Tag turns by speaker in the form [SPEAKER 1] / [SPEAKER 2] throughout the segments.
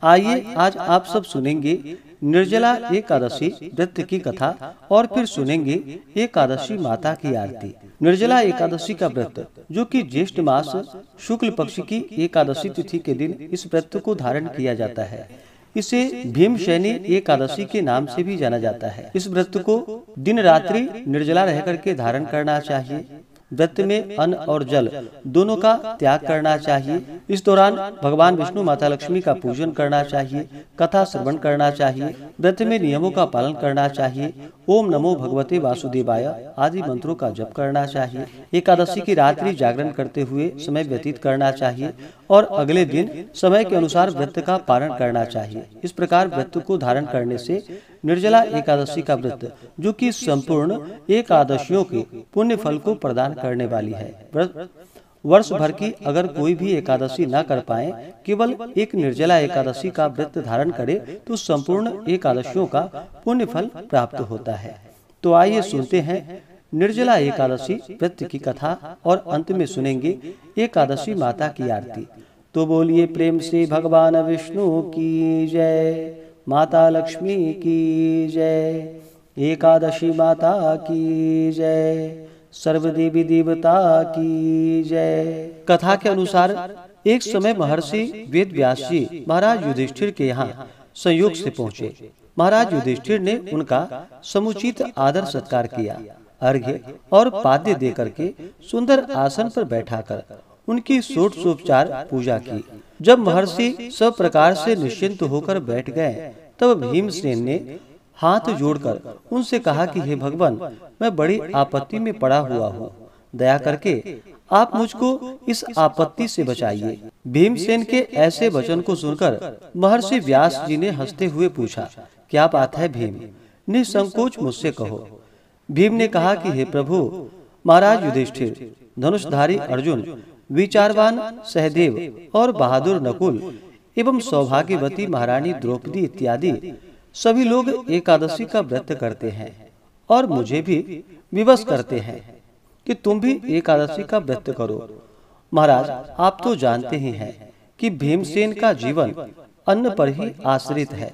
[SPEAKER 1] आइए आज आप सब सुनेंगे निर्जला एकादशी व्रत की कथा और फिर सुनेंगे एकादशी माता की आरती। निर्जला एकादशी का व्रत, जो कि ज्येष्ठ मास शुक्ल पक्ष की एकादशी तिथि के दिन इस व्रत को धारण किया जाता है। इसे भीमशैनी एकादशी के नाम से भी जाना जाता है। इस व्रत को दिन रात्रि निर्जला रह करके धारण करना चाहिए। व्रत में अन्न और जल दोनों का त्याग करना चाहिए। इस दौरान भगवान विष्णु माता लक्ष्मी का पूजन करना चाहिए, कथा श्रवण करना चाहिए, व्रत में नियमों का पालन करना चाहिए, ओम नमो भगवते वासुदेवाय आदि मंत्रों का जप करना चाहिए। एकादशी की रात्रि जागरण करते हुए समय व्यतीत करना चाहिए और अगले दिन समय के अनुसार व्रत का पारण करना चाहिए। इस प्रकार व्रत को धारण करने से निर्जला एकादशी का व्रत, जो कि संपूर्ण एकादशियों के पुण्य फल को प्रदान करने वाली है, वर्ष भर की अगर कोई भी एकादशी न कर पाए, केवल एक निर्जला एकादशी का व्रत धारण करे तो संपूर्ण एकादशियों का पुण्य फल प्राप्त होता है। तो आइए सुनते हैं निर्जला एकादशी व्रत की कथा और अंत में सुनेंगे एकादशी माता की आरती। तो बोलिए प्रेम से भगवान विष्णु की जय, माता लक्ष्मी की जय, एकादशी माता की जय, सर्वदेवी देवता की जय। कथा के अनुसार एक समय महर्षि वेद व्यास जी महाराज युधिष्ठिर के यहाँ संयोग से पहुँचे। महाराज युधिष्ठिर ने उनका समुचित आदर सत्कार किया, अर्घ्य और पाद्य दे करके सुंदर आसन पर बैठाकर उनकी षोडशोपचार पूजा की। जब महर्षि सब प्रकार से निश्चिंत होकर बैठ गए, तब भीमसेन ने हाथ जोड़कर उनसे कहा कि हे भगवान, मैं बड़ी आपत्ति में पड़ा हुआ हूँ, दया करके आप मुझको इस आपत्ति से बचाइए। भीमसेन के ऐसे वचन को सुनकर महर्षि व्यास जी ने हंसते हुए पूछा, क्या बात है भीम, निसंकोच मुझसे कहो। भीम ने कहा कि हे प्रभु, महाराज युधिष्ठिर, धनुषधारी अर्जुन, विचारवान सहदेव और बहादुर नकुल एवं सौभाग्यवती महारानी द्रौपदी इत्यादि सभी लोग एकादशी का व्रत करते हैं और मुझे भी विवश करते हैं कि तुम भी एकादशी का व्रत करो। महाराज, आप तो जानते ही हैं कि भीमसेन का जीवन अन्न पर ही आश्रित है।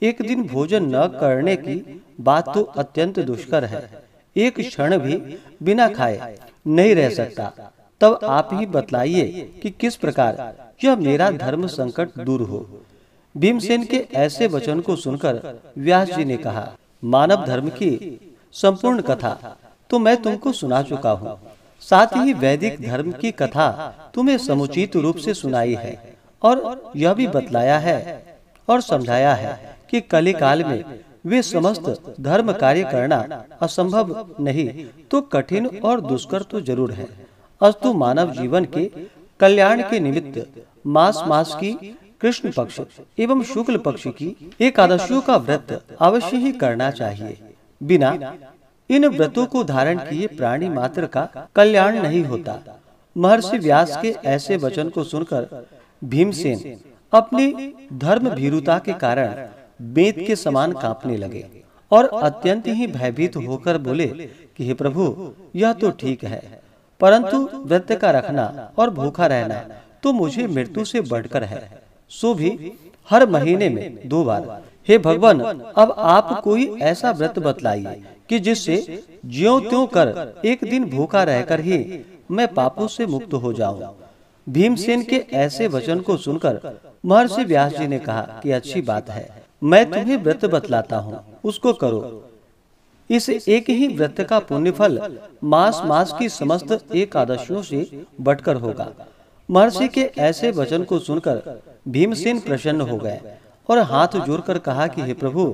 [SPEAKER 1] एक दिन भोजन न करने की बात तो अत्यंत दुष्कर है। एक क्षण भी बिना खाए नहीं रह सकता। तब आप ही बतलाइए कि किस प्रकार यह मेरा धर्म संकट दूर हो। भीमसेन के ऐसे वचन को सुनकर व्यास जी ने कहा, मानव धर्म की संपूर्ण कथा तो मैं तुमको सुना चुका हूँ, साथ ही वैदिक धर्म की कथा तुम्हें समुचित रूप से सुनाई है और यह भी बतलाया है और समझाया है कि कली काल में वे समस्त धर्म कार्य करना असंभव नहीं तो कठिन और दुष्कर तो जरूर है। अस्तु मानव जीवन के कल्याण के निमित्त मास मास की कृष्ण पक्ष एवं शुक्ल पक्ष की एकादशियों का व्रत अवश्य ही करना चाहिए। बिना इन व्रतों को धारण किए प्राणी मात्र का कल्याण नहीं होता। महर्षि व्यास के ऐसे वचन को सुनकर भीमसेन अपनी धर्म भीरुता के कारण बेत के समान कांपने लगे और अत्यंत ही भयभीत होकर बोले कि हे प्रभु, यह तो ठीक है, परंतु व्रत का रखना और भूखा रहना तो मुझे मृत्यु से बढ़कर है, सो भी हर महीने में 2 बार। हे भगवान, अब आप कोई ऐसा व्रत बतलाइए कि जिससे ज्यों त्यों कर एक दिन भूखा रहकर ही मैं पापों से मुक्त हो जाऊं। भीमसेन के ऐसे वचन को सुनकर महर्षि व्यास जी ने कहा कि अच्छी बात है, मैं तुम्हें व्रत बतलाता हूँ, उसको करो। इस एक ही व्रत का पुण्य फल मास मास की समस्त एकादशियों से बढ़कर होगा। महर्षि के ऐसे वचन को सुनकर भीमसेन प्रसन्न हो गए और हाथ जोड़कर कहा कि हे प्रभु,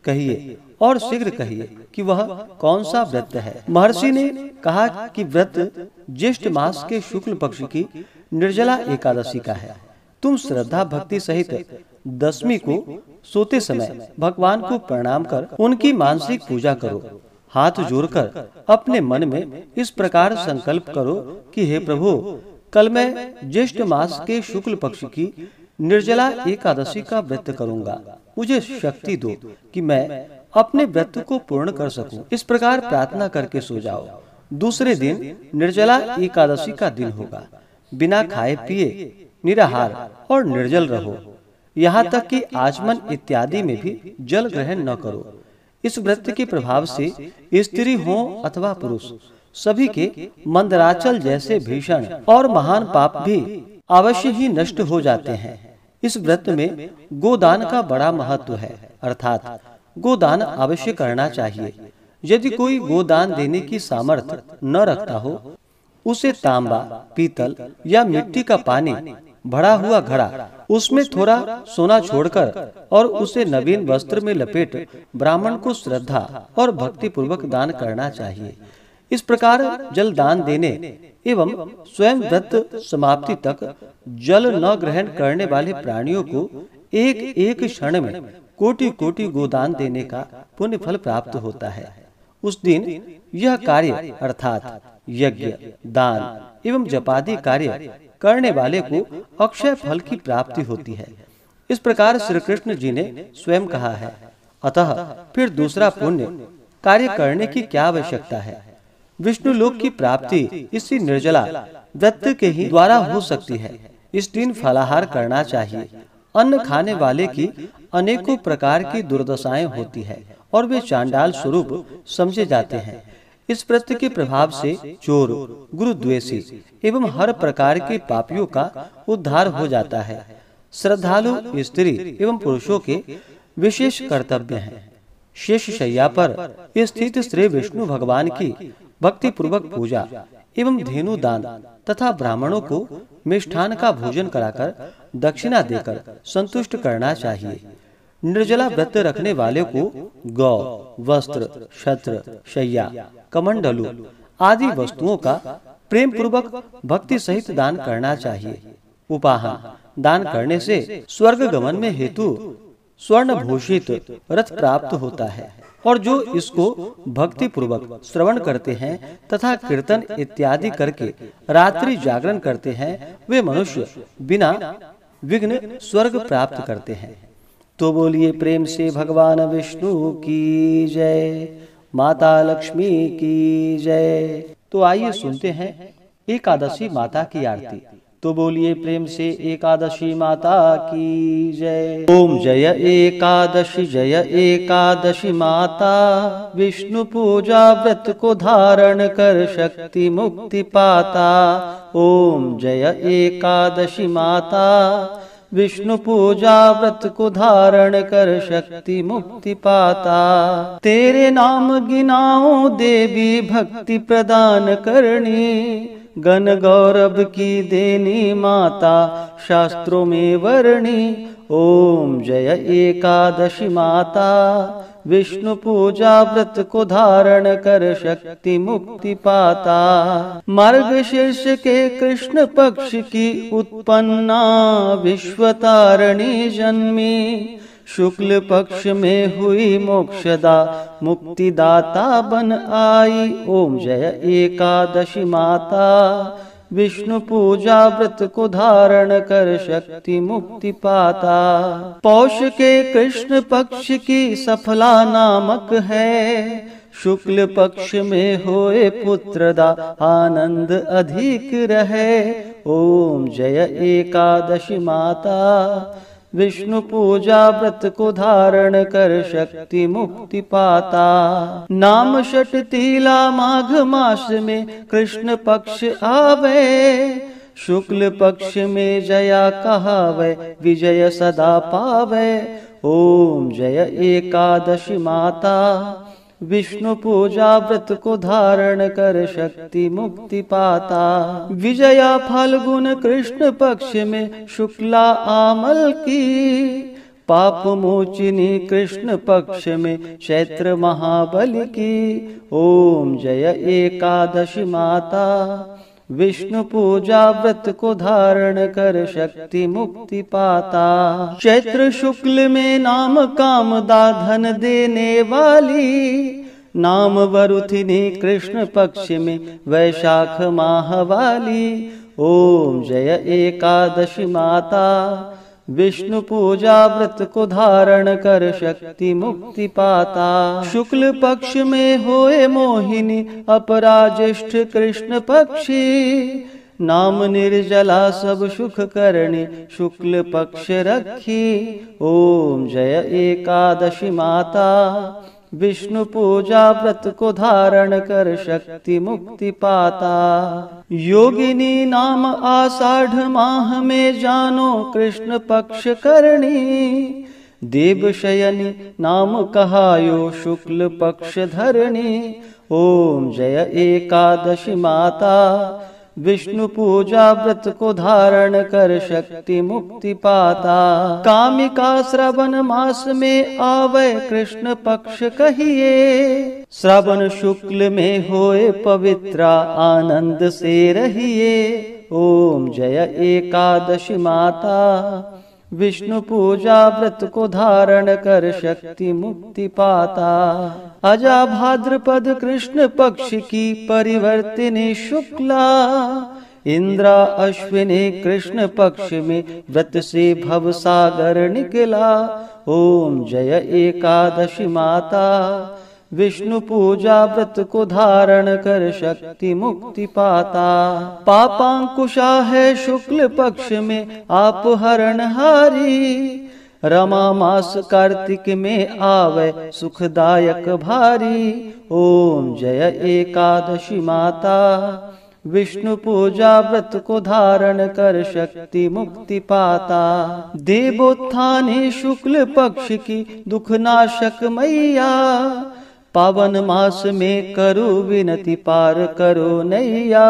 [SPEAKER 1] कहिए और शीघ्र कहिए कि वह कौन सा व्रत है। महर्षि ने कहा कि व्रत ज्येष्ठ मास के शुक्ल पक्ष की निर्जला एकादशी का है। तुम श्रद्धा भक्ति सहित दशमी को सोते समय भगवान को प्रणाम कर उनकी मानसिक पूजा करो। हाथ जोड़कर अपने मन में इस प्रकार संकल्प करो कि हे प्रभु, कल मैं ज्येष्ठ मास के शुक्ल पक्ष की निर्जला एकादशी का व्रत करूंगा। मुझे शक्ति दो कि मैं अपने व्रत को पूर्ण कर सकूं। इस प्रकार प्रार्थना करके सो जाओ। दूसरे दिन निर्जला एकादशी का दिन होगा। बिना खाए पिए निराहार और निर्जल रहो। यहाँ तक कि आचमन इत्यादि में भी जल ग्रहण न करो। इस व्रत के प्रभाव से स्त्री हो अथवा पुरुष सभी के मंदराचल जैसे भीषण और महान पाप भी अवश्य ही नष्ट हो जाते हैं। इस व्रत में गोदान का बड़ा महत्व है, अर्थात गोदान अवश्य करना चाहिए। यदि कोई गोदान देने की सामर्थ्य न रखता हो, उसे तांबा, पीतल या मिट्टी का पानी भरा हुआ घड़ा, उसमें थोड़ा सोना छोड़कर और उसे नवीन वस्त्र में लपेट ब्राह्मण को श्रद्धा और भक्ति पूर्वक दान करना चाहिए। इस प्रकार जल दान देने एवं स्वयं व्रत समाप्ति तक जल न ग्रहण करने वाले प्राणियों को एक एक क्षण में कोटि कोटि गोदान देने का पुण्य फल प्राप्त होता है। उस दिन यह कार्य अर्थात यज्ञ, दान एवं जपादि कार्य करने वाले को अक्षय फल की प्राप्ति होती है। इस प्रकार श्री कृष्ण जी ने स्वयं कहा है। अतः फिर दूसरा पुण्य कार्य करने की क्या आवश्यकता है। विष्णु लोक की प्राप्ति इसी निर्जला व्रत के ही द्वारा हो सकती है। इस दिन फलाहार करना चाहिए। अन्न खाने वाले की अनेकों प्रकार की दुर्दशाएं होती है और वे चांडाल स्वरूप समझे जाते हैं। इस व्रत के प्रभाव से चोर, गुरुद्वेषी एवं हर प्रकार के पापियों का उद्धार हो जाता है। श्रद्धालु स्त्री एवं पुरुषों के विशेष कर्तव्य हैं। शेष शैया पर स्थित श्री विष्णु भगवान की भक्ति पूर्वक पूजा एवं धेनु दान तथा ब्राह्मणों को मिष्ठान का भोजन कराकर दक्षिणा देकर संतुष्ट करना चाहिए। निर्जला व्रत रखने वाले को गौ, वस्त्र, छत्र, शैया, कमंडलू आदि वस्तुओं का प्रेम पूर्वक भक्ति सहित दान करना चाहिए। उपाहन दान करने से स्वर्ग गमन में हेतु स्वर्ण भूषित रथ प्राप्त होता है और जो इसको भक्ति पूर्वक श्रवण करते हैं तथा कीर्तन इत्यादि करके रात्रि जागरण करते हैं, वे मनुष्य बिना विघ्न स्वर्ग प्राप्त करते हैं। तो बोलिए प्रेम से भगवान विष्णु की जय, माता लक्ष्मी की जय। तो आइए सुनते हैं एकादशी माता की आरती। तो बोलिए प्रेम से एकादशी माता की जय। ओम जय एकादशी माता, विष्णु पूजा व्रत को धारण कर शक्ति मुक्ति पाता। ओम जय एकादशी माता, विष्णु पूजा व्रत को धारण कर शक्ति मुक्ति पाता। तेरे नाम गिनाओ देवी भक्ति प्रदान करनी, गण गौरव की देनी माता शास्त्रों में वर्णी। ओम जय एकादशी माता, विष्णु पूजा व्रत को धारण कर शक्ति मुक्ति पाता। मार्गशीर्ष के कृष्ण पक्ष की उत्पन्ना विश्वतारिणी जन्मी, शुक्ल पक्ष में हुई मोक्षदा मुक्तिदाता बन आई। ओम जय एकादशी माता, विष्णु पूजा व्रत को धारण कर शक्ति मुक्ति पाता। पौष के कृष्ण पक्ष की सफला नामक है, शुक्ल पक्ष में होए पुत्रदा आनंद अधिक रहे। ओम जय एकादशी माता, विष्णु पूजा व्रत को धारण कर शक्ति मुक्ति पाता। नाम षट तीला माघ मास में कृष्ण पक्ष आवे, शुक्ल पक्ष में जया कहावे विजय सदा पावे। ओम जय एकादशी माता, विष्णु पूजा व्रत को धारण कर शक्ति मुक्ति पाता। विजया फाल्गुन कृष्ण पक्ष में शुक्ला आमल की, पाप मोचिनी कृष्ण पक्ष में चैत्र महाबली की। ओम जय एकादशी माता, विष्णु पूजा व्रत को धारण कर शक्ति मुक्ति पाता। चैत्र शुक्ल में नाम कामदा धन देने वाली, नाम वरुथिनी कृष्ण पक्ष में वैशाख माह वाली। ओम जय एकादशी माता, विष्णु पूजा व्रत को धारण कर शक्ति मुक्ति पाता। शुक्ल पक्ष में होए मोहिनी अपराज्येष्ठ कृष्ण पक्षी, नाम निर्जला सब सुख करणी शुक्ल पक्ष रखी। ओम जय एकादशी माता विष्णु पूजा व्रत को धारण कर शक्ति मुक्ति पाता। योगिनी नाम आषाढ़ माह में जानो कृष्ण पक्ष करणी। देव शयनी नाम कहायो शुक्ल पक्ष धरणी। ओम जय एकादशी माता विष्णु पूजा व्रत को धारण कर शक्ति मुक्ति पाता। कामिका श्रावण मास में आवे कृष्ण पक्ष कहिए। श्रावण शुक्ल में होए पवित्रा आनंद से रहिए। ओम जय एकादशी माता विष्णु पूजा व्रत को धारण कर शक्ति मुक्ति पाता। अजा भाद्रपद कृष्ण पक्ष की परिवर्तिनी शुक्ला। इंद्रा अश्विनी कृष्ण पक्ष में व्रत से भव सागर निकला। ओम जय एकादशी माता विष्णु पूजा व्रत को धारण कर शक्ति मुक्ति पाता। पापांकुशा है शुक्ल पक्ष में आप हरणहारी। रमा मास कार्तिक में आवे सुखदायक भारी। ओम जय एकादशी माता विष्णु पूजा व्रत को धारण कर शक्ति मुक्ति पाता। देवोत्थानी शुक्ल पक्ष की दुख नाशक मैया। पावन मास में करो विनती पार करो नैया।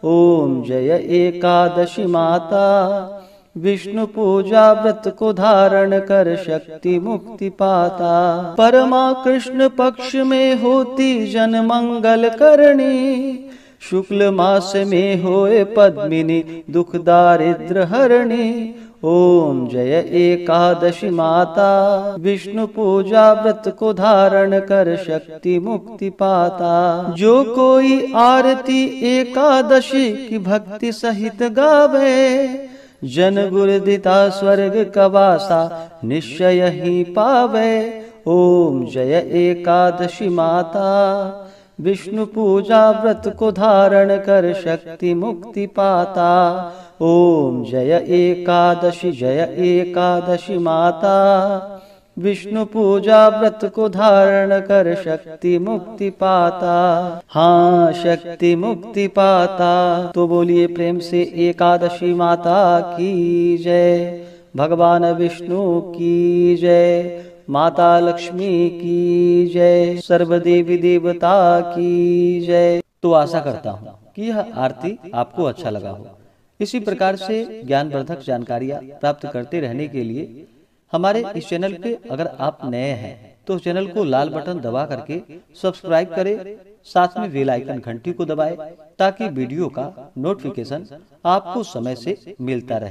[SPEAKER 1] ओम जय एकादशी माता विष्णु पूजा व्रत को धारण कर शक्ति मुक्ति पाता। परमा कृष्ण पक्ष में होती जन मंगल करणी। शुक्ल मास में होए पद्मिनी दुख दारिद्र हरणी। ओम जय एकादशी माता विष्णु पूजा व्रत को धारण कर शक्ति मुक्ति पाता। जो कोई आरती एकादशी की भक्ति सहित गावे। जन गुरुदिता स्वर्ग कवासा निश्चय ही पावे। ओम जय एकादशी माता विष्णु पूजा व्रत को धारण कर शक्ति मुक्ति पाता। ओम जय एकादशी माता विष्णु पूजा व्रत को धारण कर शक्ति मुक्ति पाता। हाँ शक्ति मुक्ति पाता। तो बोलिए प्रेम से एकादशी माता की जय। भगवान विष्णु की जय। माता लक्ष्मी की जय। सर्व देवी देवता की जय। तो आशा करता हूँ कि यह आरती आपको अच्छा लगा हो। इसी प्रकार से ज्ञानवर्धक जानकारियाँ प्राप्त करते रहने के लिए हमारे इस चैनल पे अगर आप नए हैं तो चैनल को लाल बटन दबा करके सब्सक्राइब करें। साथ में बेल आइकन घंटी को दबाएं ताकि वीडियो का नोटिफिकेशन आपको समय से मिलता रहे।